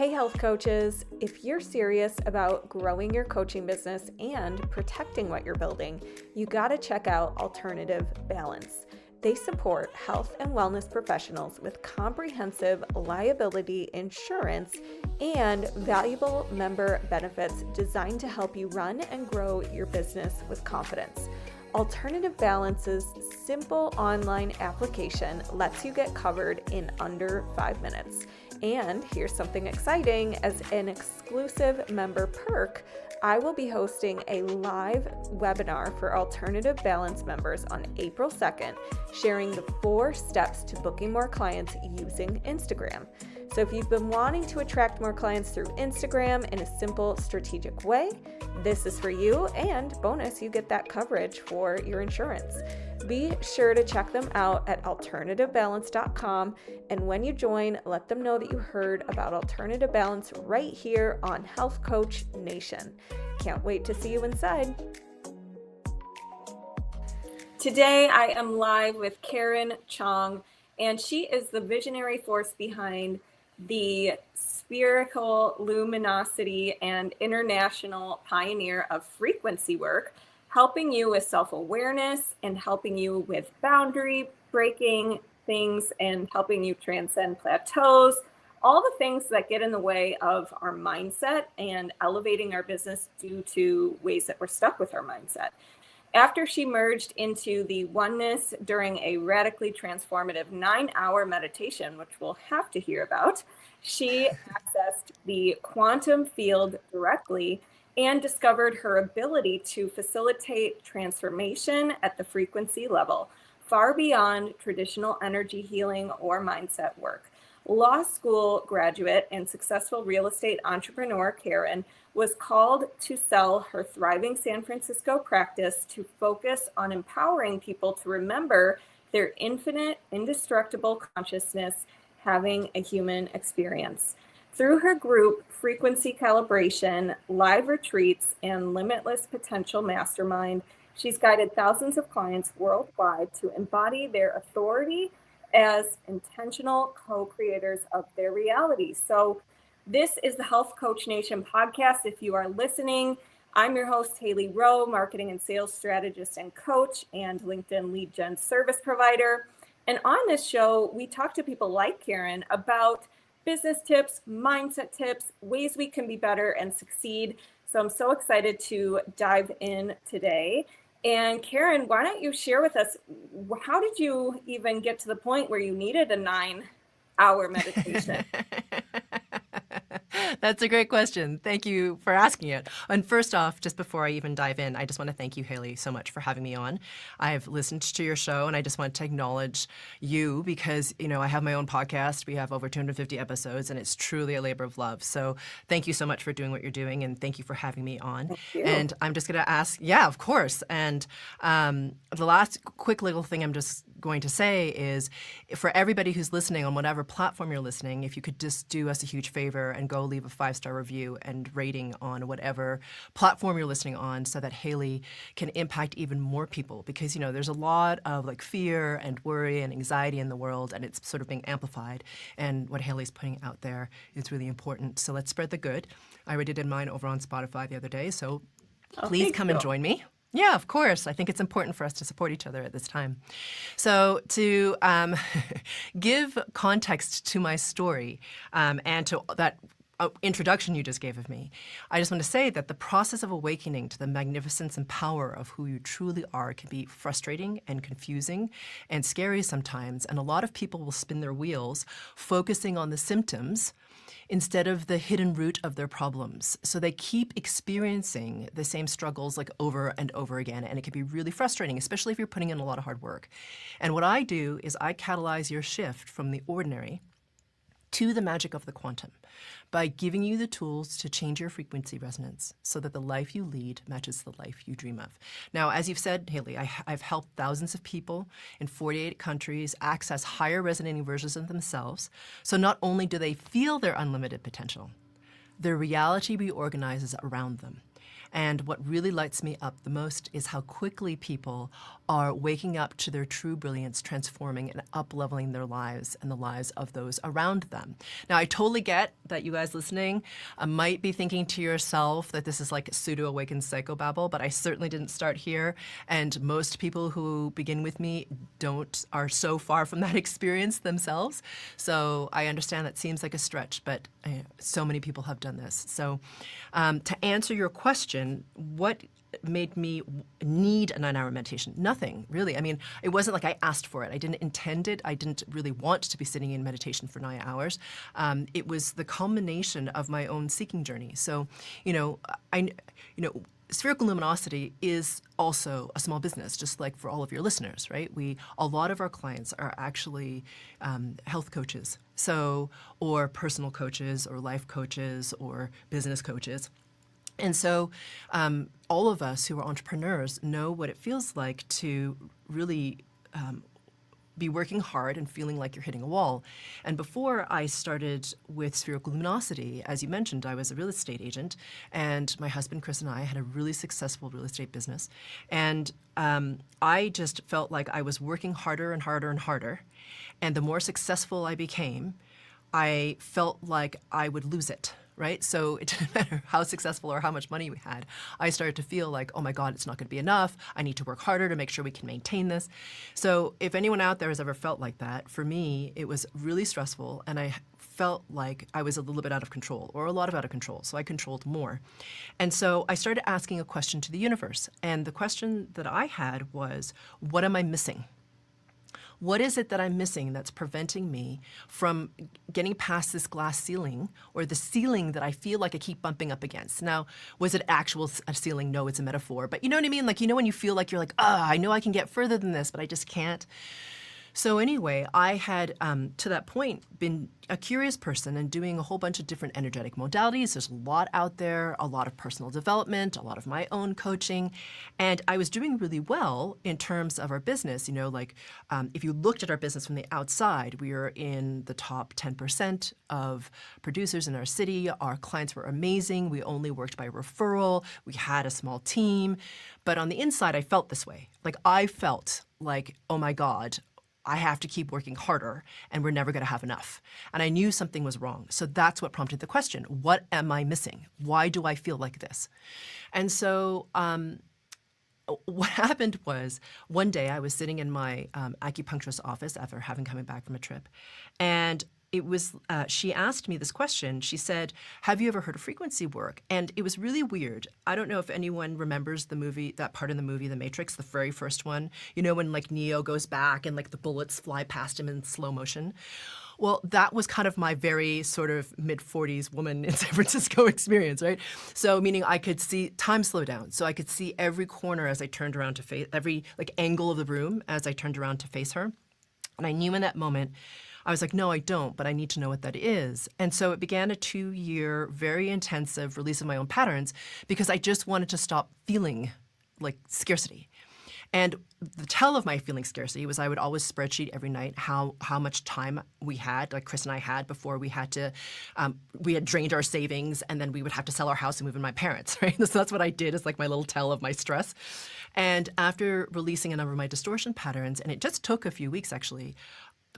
Hey health coaches, if you're serious about growing your coaching business and protecting what you're building, you gotta check out Alternative Balance. They support health and wellness professionals with comprehensive liability insurance and valuable member benefits designed to help you run and grow your business with confidence. Alternative Balance's simple online application lets you get covered in under 5 minutes. And here's something exciting: as an exclusive member perk, I will be hosting a live webinar for Alternative Balance members on April 2nd, sharing the 4 steps to booking more clients using Instagram. So if you've been wanting to attract more clients through Instagram in a simple, strategic way, this is for you, and bonus, you get that coverage for your insurance. Be sure to check them out at alternativebalance.com, and when you join, let them know that you heard about Alternative Balance right here on Health Coach Nation. Can't wait to see you inside. Today, I am live with Karen Cheong, and she is the visionary force behind the spherical luminosity and international pioneer of frequency work, helping you with self-awareness and helping you with boundary breaking things and helping you transcend plateaus, all the things that get in the way of our mindset and elevating our business due to ways that we're stuck with our mindset. After she merged into the oneness during a radically transformative 9-hour meditation, which we'll have to hear about, she accessed the quantum field directly and discovered her ability to facilitate transformation at the frequency level, far beyond traditional energy healing or mindset work. Law school graduate and successful real estate entrepreneur Karen was called to sell her thriving San Francisco practice to focus on empowering people to remember their infinite, indestructible consciousness having a human experience. Through her group, Frequency Calibration, live retreats, and Limitless Potential Mastermind, she's guided thousands of clients worldwide to embody their authority as intentional co-creators of their reality. So this is the Health Coach Nation podcast. If you are listening, I'm your host, Hailey, Rowe, marketing and sales strategist and coach and LinkedIn lead gen service provider. And on this show, we talk to people like Karen about business tips, mindset tips, ways we can be better and succeed. So I'm so excited to dive in today. And Karen, why don't you share with us, how did you even get to the point where you needed a 9-hour meditation? That's a great question. Thank you for asking it. And first off, just before I even dive in, I just want to thank you, Hailey, so much for having me on. I've listened to your show, and I just want to acknowledge you because, I have my own podcast. We have over 250 episodes, and it's truly a labor of love. So thank you so much for doing what you're doing, and thank you for having me on. Thank you. And I'm just going to ask, yeah, of course. And the last quick little thing I'm just going to say is, for everybody who's listening on whatever platform you're listening, if you could just do us a huge favor and go leave a 5-star review and rating on whatever platform you're listening on, so that Hailey can impact even more people. Because there's a lot of fear and worry and anxiety in the world, and it's sort of being amplified. And what Hailey's putting out there is really important. So let's spread the good. I already did mine over on Spotify the other day, so please come and join me. Yeah, of course. I think it's important for us to support each other at this time. So to give context to my story and to that introduction you just gave of me, I just want to say that the process of awakening to the magnificence and power of who you truly are can be frustrating and confusing and scary sometimes. And a lot of people will spin their wheels focusing on the symptoms instead of the hidden root of their problems. So they keep experiencing the same struggles over and over again, and it can be really frustrating, especially if you're putting in a lot of hard work. And what I do is I catalyze your shift from the ordinary to the magic of the quantum by giving you the tools to change your frequency resonance so that the life you lead matches the life you dream of. Now, as you've said, Hailey, I've helped thousands of people in 48 countries access higher resonating versions of themselves. So not only do they feel their unlimited potential, their reality reorganizes around them. And what really lights me up the most is how quickly people are waking up to their true brilliance, transforming and up-leveling their lives and the lives of those around them. Now, I totally get that you guys listening might be thinking to yourself that this is like pseudo-awakened psychobabble, but I certainly didn't start here. And most people who begin with me are so far from that experience themselves. So I understand that seems like a stretch, but so many people have done this. So to answer your question, what made me need a 9-hour meditation? Nothing, really. I mean, it wasn't like I asked for it. I didn't intend it. I didn't really want to be sitting in meditation for 9 hours. It was the culmination of my own seeking journey. So, spherical luminosity is also a small business, just like for all of your listeners, right? A lot of our clients are actually health coaches, or personal coaches, or life coaches, or business coaches. And so all of us who are entrepreneurs know what it feels like to really be working hard and feeling like you're hitting a wall. And before I started with Spherical Luminosity, as you mentioned, I was a real estate agent, and my husband Chris and I had a really successful real estate business. And I just felt like I was working harder and harder and harder. And the more successful I became, I felt like I would lose it. Right? So it didn't matter how successful or how much money we had. I started to feel like, oh my God, it's not going to be enough. I need to work harder to make sure we can maintain this. So if anyone out there has ever felt like that, for me, it was really stressful, and I felt like I was a little bit out of control, or a lot of out of control. So I controlled more. And so I started asking a question to the universe. And the question that I had was, what am I missing? What is it that I'm missing that's preventing me from getting past this glass ceiling, or the ceiling that I feel like I keep bumping up against? Now, was it actual a ceiling? No, it's a metaphor. But you know what I mean? Like, when you feel like you're like, I know I can get further than this, but I just can't. So anyway, I had, to that point, been a curious person and doing a whole bunch of different energetic modalities. There's a lot out there, a lot of personal development, a lot of my own coaching. And I was doing really well in terms of our business. If you looked at our business from the outside, we were in the top 10% of producers in our city. Our clients were amazing. We only worked by referral. We had a small team. But on the inside, I felt this way. Like, I felt like, oh my God, I have to keep working harder, and we're never going to have enough. And I knew something was wrong. So that's what prompted the question. What am I missing? Why do I feel like this? And so what happened was, one day I was sitting in my acupuncturist office after coming back from a trip, and it was, she asked me this question. She said, have you ever heard of frequency work? And it was really weird. I don't know if anyone remembers the movie, that part in the movie, The Matrix, the very first one, when like Neo goes back and like the bullets fly past him in slow motion. Well, that was kind of my very sort of mid-40s woman in San Francisco experience, right? So meaning I could see time slow down. So I could see every corner as I turned around to face, every like angle of the room as I turned around to face her. And I knew in that moment, I was like, no, I don't, but I need to know what that is. And so it began a 2-year, very intensive release of my own patterns, because I just wanted to stop feeling like scarcity. And the tell of my feeling scarcity was I would always spreadsheet every night how much time we had, like Chris and I had, before we had drained our savings, and then we would have to sell our house and move in my parents, right? So that's what I did, is like my little tell of my stress. And after releasing a number of my distortion patterns, and it just took a few weeks actually,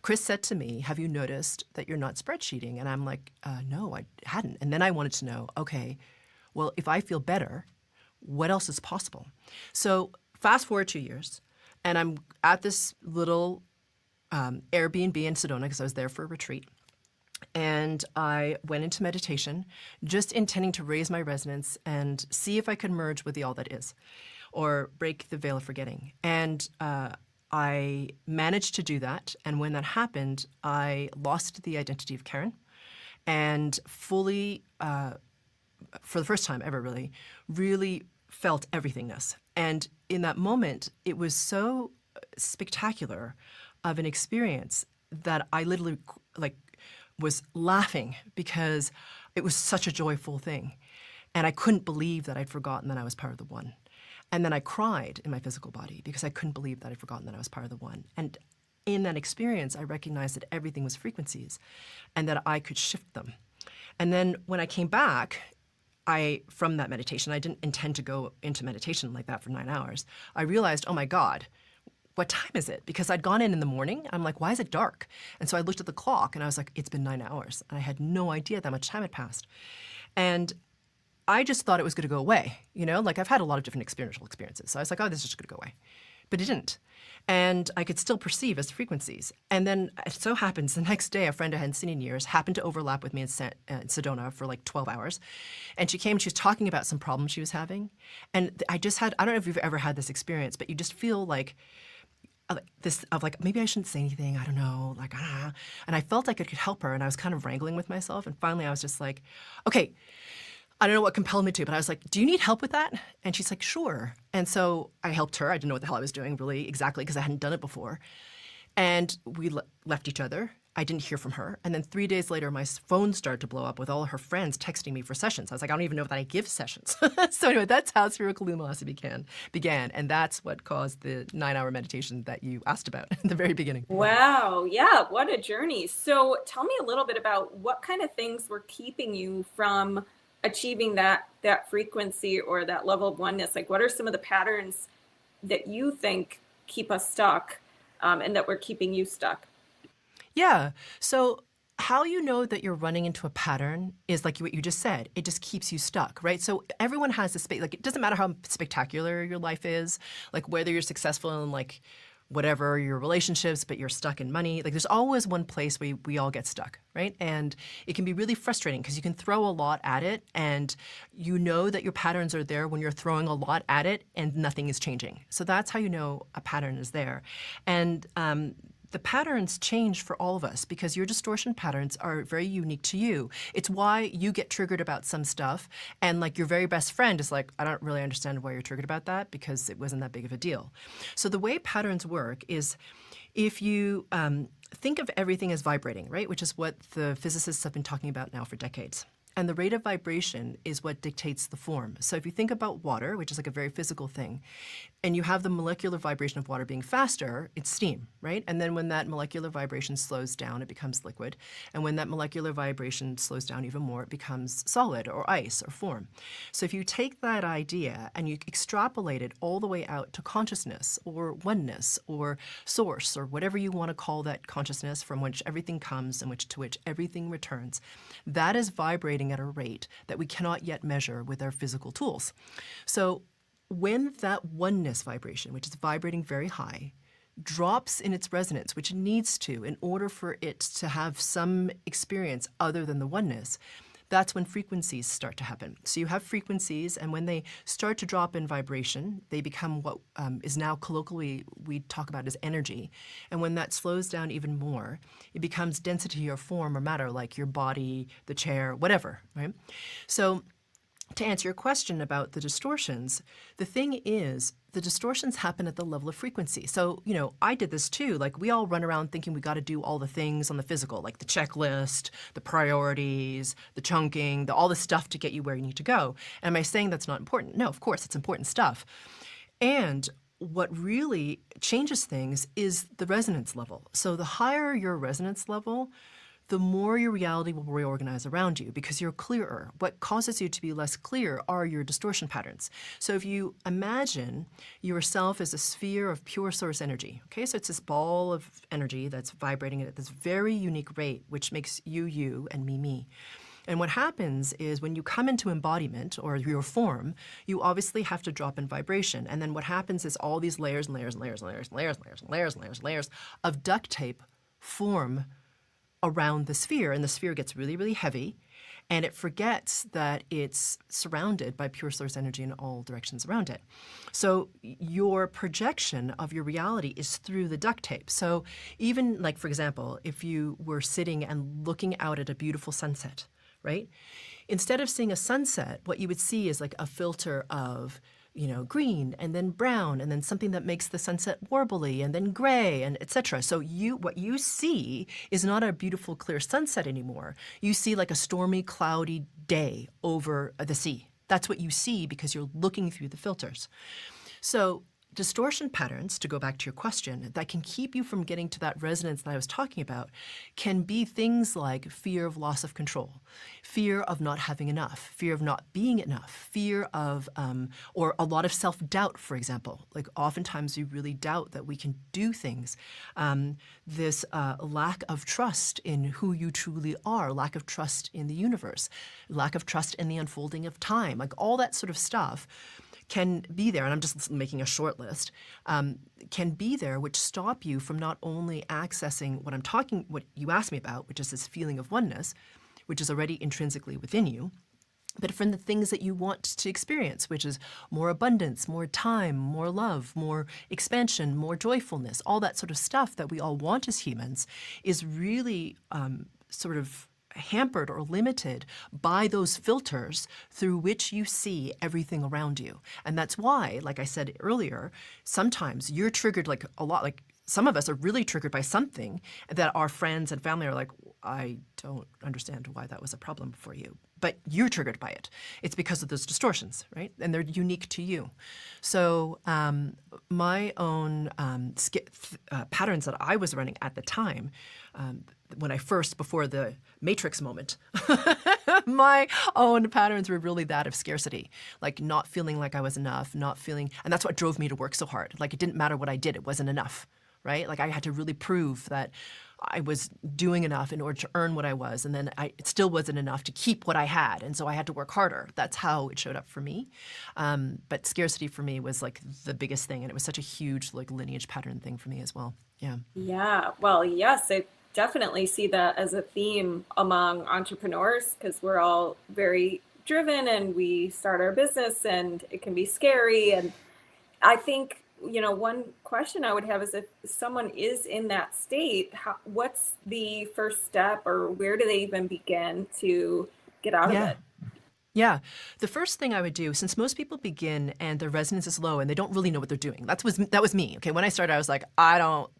Chris said to me, have you noticed that you're not spreadsheeting? And I'm like, no, I hadn't. And then I wanted to know, okay, well, if I feel better, what else is possible? So fast forward 2 years, and I'm at this little Airbnb in Sedona, because I was there for a retreat. And I went into meditation, just intending to raise my resonance and see if I could merge with the all that is, or break the veil of forgetting. And I managed to do that, and when that happened, I lost the identity of Karen, and fully, for the first time ever really felt everythingness. And in that moment, it was so spectacular of an experience that I literally was laughing, because it was such a joyful thing. And I couldn't believe that I'd forgotten that I was part of the one. And then I cried in my physical body, because I couldn't believe that I'd forgotten that I was part of the one. And in that experience, I recognized that everything was frequencies, and that I could shift them. And then when I came back, from that meditation, I didn't intend to go into meditation like that for 9 hours. I realized, oh my God, what time is it? Because I'd gone in the morning. I'm like, why is it dark? And so I looked at the clock and I was like, it's been 9 hours. And I had no idea that much time had passed. And I just thought it was going to go away. Like I've had a lot of different experiential experiences. So I was like, oh, this is just going to go away. But it didn't. And I could still perceive as frequencies. And then it so happens the next day, a friend I hadn't seen in years happened to overlap with me in Sedona for like 12 hours. And she came and she was talking about some problems she was having. And I don't know if you've ever had this experience, but you just feel like, this of like, maybe I shouldn't say anything, I don't know, like, ah. And I felt like I could help her, and I was kind of wrangling with myself. And finally I was just like, okay, I don't know what compelled me to, but I was like, do you need help with that? And she's like, sure. And so I helped her. I didn't know what the hell I was doing really exactly because I hadn't done it before. And we left each other. I didn't hear from her. And then 3 days later, my phone started to blow up with all her friends texting me for sessions. I was like, I don't even know that I give sessions. So anyway, that's how spherical luminosity began. And that's what caused the 9-hour meditation that you asked about in the very beginning. Wow. Yeah. What a journey. So tell me a little bit about what kind of things were keeping you from achieving that frequency or that level of oneness. Like, what are some of the patterns that you think keep us stuck, and that were keeping you stuck? Yeah. So how you know that you're running into a pattern is like what you just said. It just keeps you stuck, right? So everyone has this space. Like, it doesn't matter how spectacular your life is, like whether you're successful in like whatever your relationships, but you're stuck in money. Like, there's always one place where we all get stuck, right? And it can be really frustrating because you can throw a lot at it, and you know that your patterns are there when you're throwing a lot at it and nothing is changing. So that's how you know a pattern is there. And the patterns change for all of us because your distortion patterns are very unique to you. It's why you get triggered about some stuff, and like your very best friend is like, I don't really understand why you're triggered about that because it wasn't that big of a deal. So the way patterns work is if you think of everything as vibrating, right, which is what the physicists have been talking about now for decades. And the rate of vibration is what dictates the form. So if you think about water, which is like a very physical thing, and you have the molecular vibration of water being faster, it's steam, right? And then when that molecular vibration slows down, it becomes liquid. And when that molecular vibration slows down even more, it becomes solid or ice or form. So if you take that idea and you extrapolate it all the way out to consciousness or oneness or source or whatever you want to call that consciousness from which everything comes and to which everything returns, that is vibrating at a rate that we cannot yet measure with our physical tools. So when that oneness vibration, which is vibrating very high, drops in its resonance, which it needs to in order for it to have some experience other than the oneness, that's when frequencies start to happen. So you have frequencies, and when they start to drop in vibration, they become what is now colloquially we talk about as energy. And when that slows down even more, it becomes density or form or matter, like your body, the chair, whatever, right? So to answer your question about the distortions, the thing is, the distortions happen at the level of frequency. So, I did this too. Like, we all run around thinking we got to do all the things on the physical, like the checklist, the priorities, the chunking, all the stuff to get you where you need to go. And am I saying that's not important? No, of course, it's important stuff. And what really changes things is the resonance level. So the higher your resonance level, the more your reality will reorganize around you because you're clearer. What causes you to be less clear are your distortion patterns. So if you imagine yourself as a sphere of pure source energy, okay, so it's this ball of energy that's vibrating at this very unique rate, which makes you, you, and me. And what happens is when you come into embodiment or your form, you obviously have to drop in vibration. And then what happens is all these layers and layers and layers and layers and layers and layers and layers and layers and layers of duct tape form around the sphere, and the sphere gets really, really heavy, and it forgets that it's surrounded by pure source energy in all directions around it. So your projection of your reality is through the duct tape. So even like, for example, if you were sitting and looking out at a beautiful sunset, right? Instead of seeing a sunset, what you would see is like a filter of green and then brown and then something that makes the sunset warbly and then gray and etc. So what you see is not a beautiful clear sunset anymore. You see like a stormy, cloudy day over the sea. That's what you see because you're looking through the filters. So distortion patterns, to go back to your question, that can keep you from getting to that resonance that I was talking about can be things like fear of loss of control, fear of not having enough, fear of not being enough, fear of, or a lot of self-doubt, for example. Like oftentimes we really doubt that we can do things. This lack of trust in who you truly are, lack of trust in the universe, lack of trust in the unfolding of time, like all that sort of stuff can be there, and I'm just making a short list, can be there, which stop you from not only accessing what you asked me about, which is this feeling of oneness, which is already intrinsically within you, but from the things that you want to experience, which is more abundance, more time, more love, more expansion, more joyfulness, all that sort of stuff that we all want as humans is really sort of hampered or limited by those filters through which you see everything around you. And that's why, like I said earlier, sometimes you're triggered like a lot, like some of us are really triggered by something that our friends and family are like, I don't understand why that was a problem for you. But you're triggered by it. It's because of those distortions, right? And they're unique to you. So my own patterns that I was running at the time, before the Matrix moment, my own patterns were really that of scarcity, like not feeling like I was enough, and that's what drove me to work so hard. Like it didn't matter what I did, it wasn't enough, right? Like I had to really prove that I was doing enough in order to earn what I was, and then it still wasn't enough to keep what I had, and so I had to work harder. That's how it showed up for me. But scarcity for me was like the biggest thing, and it was such a huge like lineage pattern thing for me as well. Yeah. Yeah. Well, yes, I definitely see that as a theme among entrepreneurs because we're all very driven and we start our business and it can be scary. And I think, one question I would have is if someone is in that state, what's the first step or where do they even begin to get out of it? Yeah. The first thing I would do, since most people begin and their resonance is low and they don't really know what they're doing. That was me. Okay. When I started, I was like,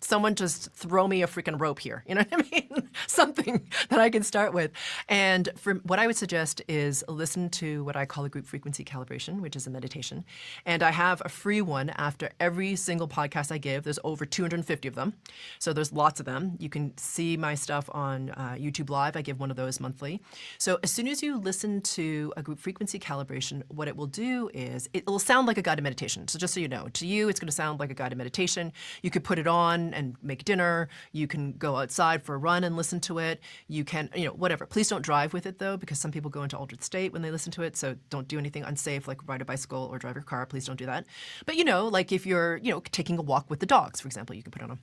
someone just throw me a freaking rope here. You know what I mean? Something that I can start with. And for what I would suggest is listen to what I call a group frequency calibration, which is a meditation. And I have a free one after every single podcast I give. There's over 250 of them. So there's lots of them. You can see my stuff on YouTube Live. I give one of those monthly. So as soon as you listen to a group frequency calibration, what it will do is it will sound like a guided meditation. So just so you know, to you, it's going to sound like a guided meditation. You could put it on and make dinner. You can go outside for a run and listen to it. You can, whatever. Please don't drive with it though, because some people go into altered state when they listen to it. So don't do anything unsafe like ride a bicycle or drive your car. Please don't do that. But like if you're, taking a walk with the dogs, for example, you can put it on.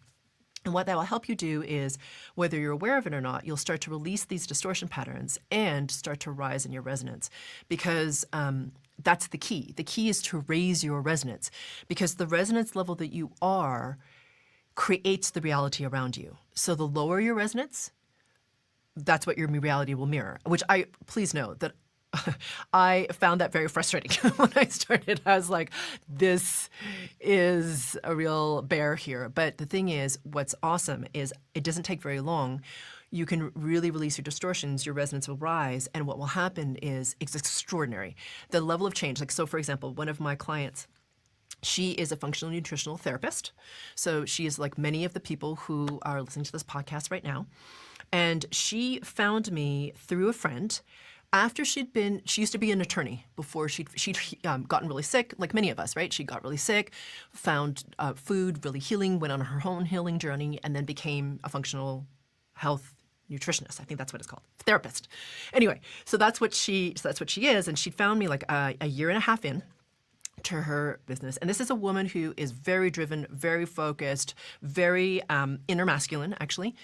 And what that will help you do is, whether you're aware of it or not, you'll start to release these distortion patterns and start to rise in your resonance. Because that's the key. The key is to raise your resonance. Because the resonance level that you are creates the reality around you. So the lower your resonance, that's what your reality will mirror. Please know that I found that very frustrating when I started. I was like, this is a real bear here. But the thing is, what's awesome is it doesn't take very long. You can really release your distortions, your resonance will rise, and what will happen is it's extraordinary. The level of change, so for example, one of my clients, she is a functional nutritional therapist. So she is like many of the people who are listening to this podcast right now. And she found me through a friend. After she used to be an attorney before she'd gotten really sick, like many of us, right? She got really sick, found food really healing, went on her own healing journey, and then became a functional health nutritionist. I think that's what it's called, therapist. Anyway, so that's what she is, and she found me like a year and a half in to her business. And this is a woman who is very driven, very focused, very inner masculine, actually.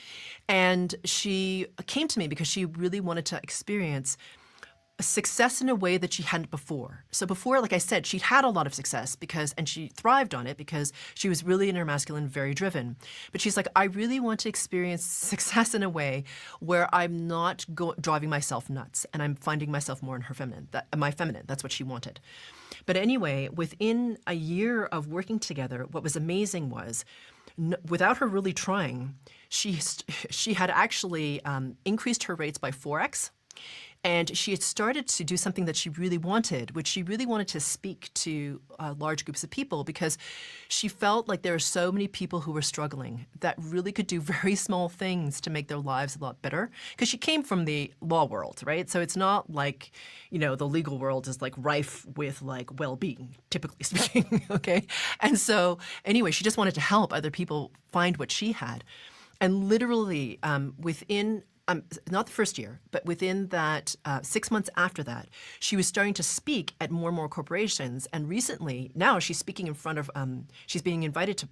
And she came to me because she really wanted to experience success in a way that she hadn't before. So before, like I said, she'd had a lot of success and she thrived on it because she was really inner masculine, very driven. But she's like, I really want to experience success in a way where I'm not driving myself nuts and I'm finding myself more in my feminine. That's what she wanted. But anyway, within a year of working together, what was amazing was, without her really trying, she had actually increased her rates by 4x. And she had started to do something that she really wanted, which she really wanted to speak to large groups of people, because she felt like there are so many people who were struggling that really could do very small things to make their lives a lot better. Because she came from the law world, right? So it's not like, the legal world is like rife with like well-being, typically speaking, okay? And so anyway, she just wanted to help other people find what she had. And literally within not the first year, but within that 6 months after that, she was starting to speak at more and more corporations. And recently, now she's speaking in front of, she's being invited to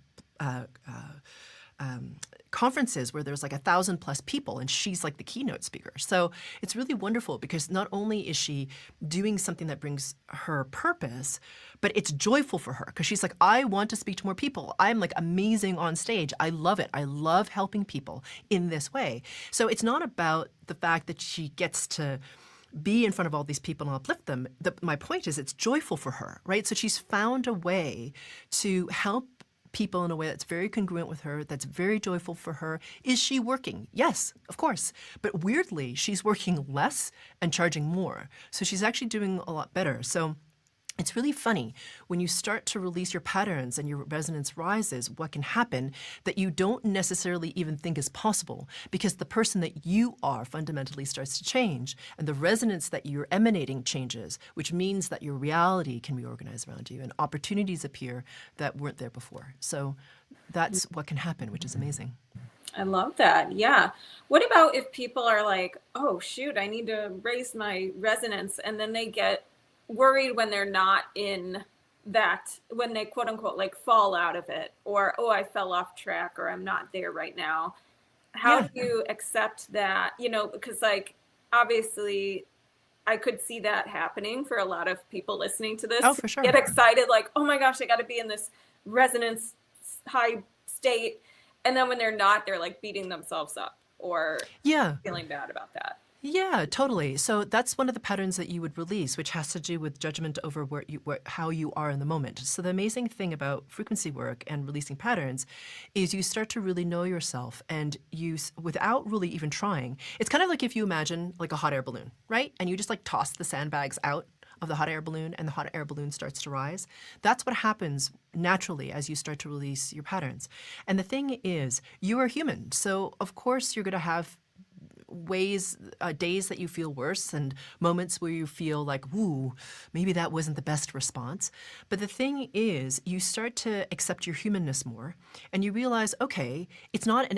conferences where there's like 1,000+ people, and she's like the keynote speaker. So it's really wonderful, because not only is she doing something that brings her purpose, but it's joyful for her, because she's like, I want to speak to more people. I'm like amazing on stage. I love it. I love helping people in this way. So it's not about the fact that she gets to be in front of all these people and uplift them. My point is, it's joyful for her, right? So she's found a way to help people in a way that's very congruent with her, that's very joyful for her. Is she working? Yes, of course. But weirdly, she's working less and charging more. So she's actually doing a lot better. So it's really funny when you start to release your patterns and your resonance rises, what can happen that you don't necessarily even think is possible, because the person that you are fundamentally starts to change, and the resonance that you're emanating changes, which means that your reality can reorganize around you and opportunities appear that weren't there before. So that's what can happen, which is amazing. I love that. Yeah. What about if people are like, oh, shoot, I need to raise my resonance, and then they get worried when they're not in that, when they quote unquote like fall out of it, or, oh, I fell off track, or I'm not there right now. How do you accept that? Because like, obviously I could see that happening for a lot of people listening to this. Oh, for sure. Get excited, like, oh my gosh, I got to be in this resonance high state. And then when they're not, they're like beating themselves up or feeling bad about that. Yeah, totally. So that's one of the patterns that you would release, which has to do with judgment over how you are in the moment. So the amazing thing about frequency work and releasing patterns is you start to really know yourself, and you, without really even trying, it's kind of like if you imagine like a hot air balloon, right? And you just like toss the sandbags out of the hot air balloon, and the hot air balloon starts to rise. That's what happens naturally as you start to release your patterns. And the thing is, you are human. So of course you're going to have days that you feel worse, and moments where you feel like, woo, maybe that wasn't the best response. But the thing is, you start to accept your humanness more, and you realize, okay, it's not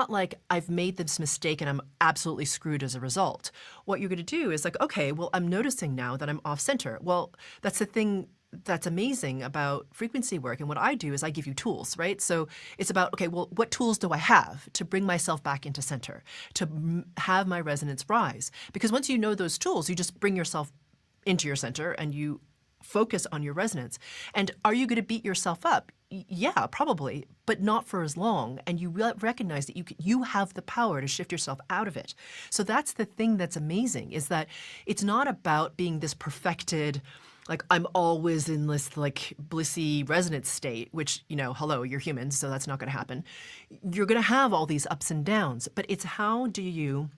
like I've made this mistake and I'm absolutely screwed as a result. What you're going to do is like, okay, well, I'm noticing now that I'm off center. Well, that's the thing that's amazing about frequency work. And what I do is I give you tools, right? So it's about, okay, well, what tools do I have to bring myself back into center, to have my resonance rise? Because once you know those tools, you just bring yourself into your center and you focus on your resonance. And are you going to beat yourself up? Yeah, probably, but not for as long. And you recognize that you have the power to shift yourself out of it. So that's the thing that's amazing, is that it's not about being this perfected, like I'm always in this like blissy resonance state, which, hello, you're human, so that's not going to happen. You're going to have all these ups and downs, but it's how do you,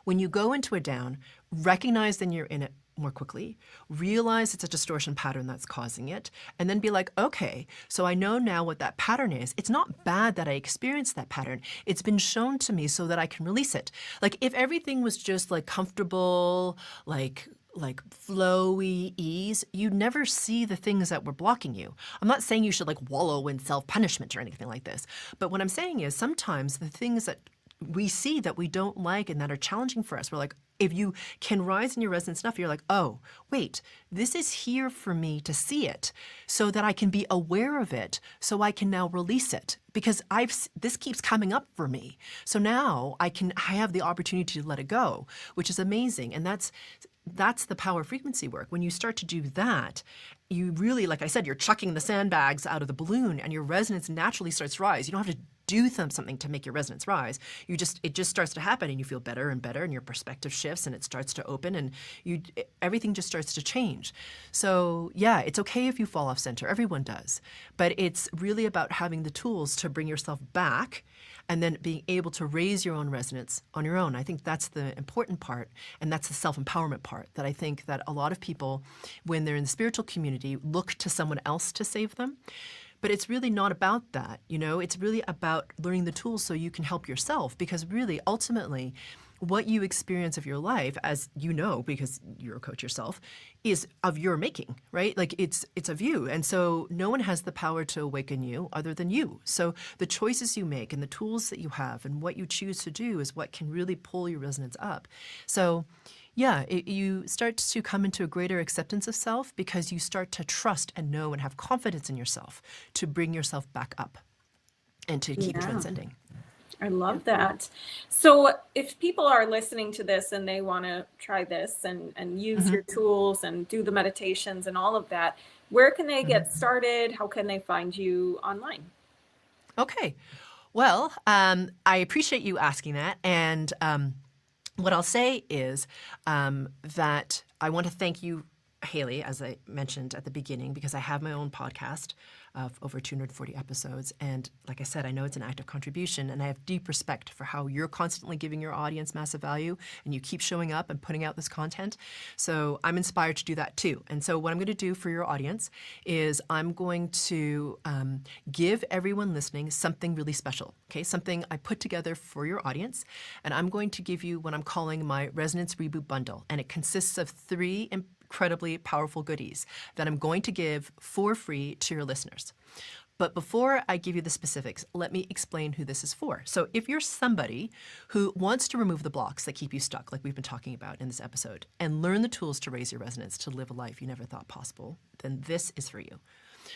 when you go into a down, recognize that you're in it more quickly, realize it's a distortion pattern that's causing it, and then be like, okay, so I know now what that pattern is. It's not bad that I experienced that pattern. It's been shown to me so that I can release it. Like if everything was just like comfortable, like flowy ease, you'd never see the things that were blocking you. I'm not saying you should like wallow in self-punishment or anything like this, but what I'm saying is sometimes the things that we see that we don't like and that are challenging for us, we're like, if you can rise in your resonance enough, you're like, oh, wait, this is here for me to see it so that I can be aware of it, so I can now release it, because this keeps coming up for me. So now I have the opportunity to let it go, which is amazing. And that's the power of frequency work. When you start to do that, you really, like I said, you're chucking the sandbags out of the balloon and your resonance naturally starts to rise. You don't have to do something to make your resonance rise. It just starts to happen, and you feel better and better, and your perspective shifts and it starts to open, and everything just starts to change. So yeah, it's okay if you fall off center. Everyone does. But it's really about having the tools to bring yourself back and then being able to raise your own resonance on your own. I think that's the important part, and that's the self-empowerment part that I think that a lot of people, when they're in the spiritual community, look to someone else to save them. But it's really not about that, you know? It's really about learning the tools so you can help yourself, because really, ultimately, what you experience of your life, as you know, because you're a coach yourself, is of your making, right? Like it's of you. And so no one has the power to awaken you other than you. So the choices you make and the tools that you have and what you choose to do is what can really pull your resonance up. So yeah, you start to come into a greater acceptance of self because you start to trust and know and have confidence in yourself to bring yourself back up and to keep transcending. I love that. So if people are listening to this and they want to try this and use your tools and do the meditations and all of that, where can they get started? How can they find you online? Okay. Well, I appreciate you asking that. And what I'll say is that I want to thank you, Hailey, as I mentioned at the beginning, because I have my own podcast of over 240 episodes. And like I said, I know it's an active contribution, and I have deep respect for how you're constantly giving your audience massive value, and you keep showing up and putting out this content. So I'm inspired to do that too. And so what I'm going to do for your audience is I'm going to give everyone listening something really special, okay? Something I put together for your audience. And I'm going to give you what I'm calling my Resonance Reboot Bundle. And it consists of 3 incredibly powerful goodies that I'm going to give for free to your listeners. But before I give you the specifics, let me explain who this is for. So if you're somebody who wants to remove the blocks that keep you stuck, like we've been talking about in this episode, and learn the tools to raise your resonance to live a life you never thought possible, then this is for you.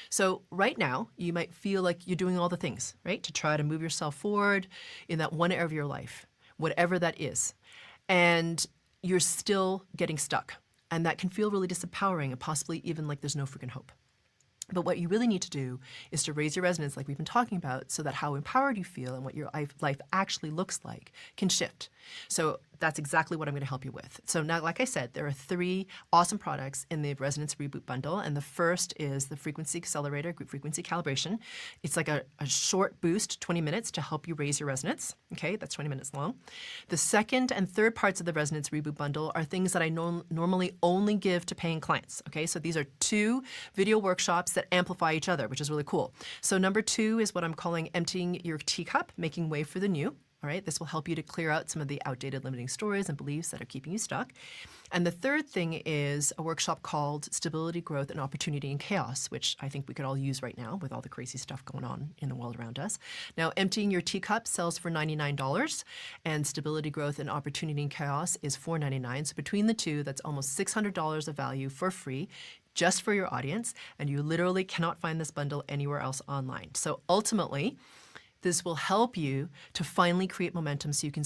So right now, you might feel like you're doing all the things, right, to try to move yourself forward in that one area of your life, whatever that is. And you're still getting stuck. And that can feel really disempowering and possibly even like there's no freaking hope. But what you really need to do is to raise your resonance like we've been talking about so that how empowered you feel and what your life actually looks like can shift. So that's exactly what I'm going to help you with. So now, like I said, there are 3 awesome products in the Resonance Reboot Bundle. And the first is the Frequency Accelerator, Group Frequency Calibration. It's like a short boost, 20 minutes to help you raise your resonance. Okay, that's 20 minutes long. The second and third parts of the Resonance Reboot Bundle are things that I normally only give to paying clients. Okay, so these are 2 video workshops that amplify each other, which is really cool. So number 2 is what I'm calling Emptying Your Teacup, Making Way for the New. All right, this will help you to clear out some of the outdated limiting stories and beliefs that are keeping you stuck. And the third thing is a workshop called Stability, Growth, and Opportunity in Chaos, which I think we could all use right now with all the crazy stuff going on in the world around us. Now, Emptying Your Teacup sells for $99, and Stability, Growth, and Opportunity in Chaos is $4.99. So between the two, that's almost $600 of value for free, just for your audience, and you literally cannot find this bundle anywhere else online. So ultimately, this will help you to finally create momentum so you can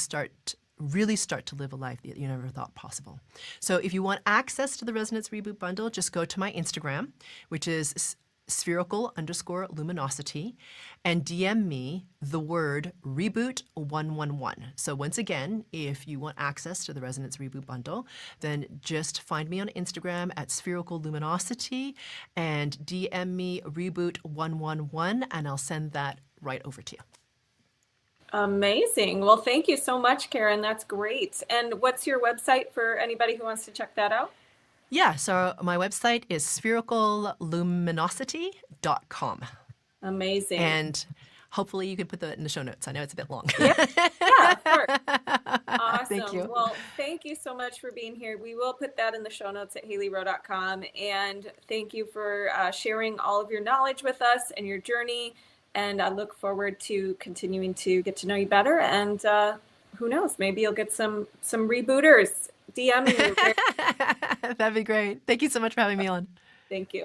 really start to live a life that you never thought possible. So if you want access to the Resonance Reboot Bundle, just go to my Instagram, which is spherical_luminosity, and DM me the word reboot111. So once again, if you want access to the Resonance Reboot Bundle, then just find me on Instagram at spherical_luminosity and DM me reboot111, and I'll send that right over to you. Amazing. Well, thank you so much, Karen. That's great. And what's your website for anybody who wants to check that out? Yeah, so my website is sphericalluminosity.com. Amazing. And hopefully you can put that in the show notes. I know it's a bit long. Yeah, of course. Awesome. Thank you. Well, thank you so much for being here. We will put that in the show notes at HaileyRowe.com. And thank you for sharing all of your knowledge with us and your journey. And I look forward to continuing to get to know you better. And who knows, maybe you'll get some rebooters DMing you. That'd be great. Thank you so much for having me on. Thank you.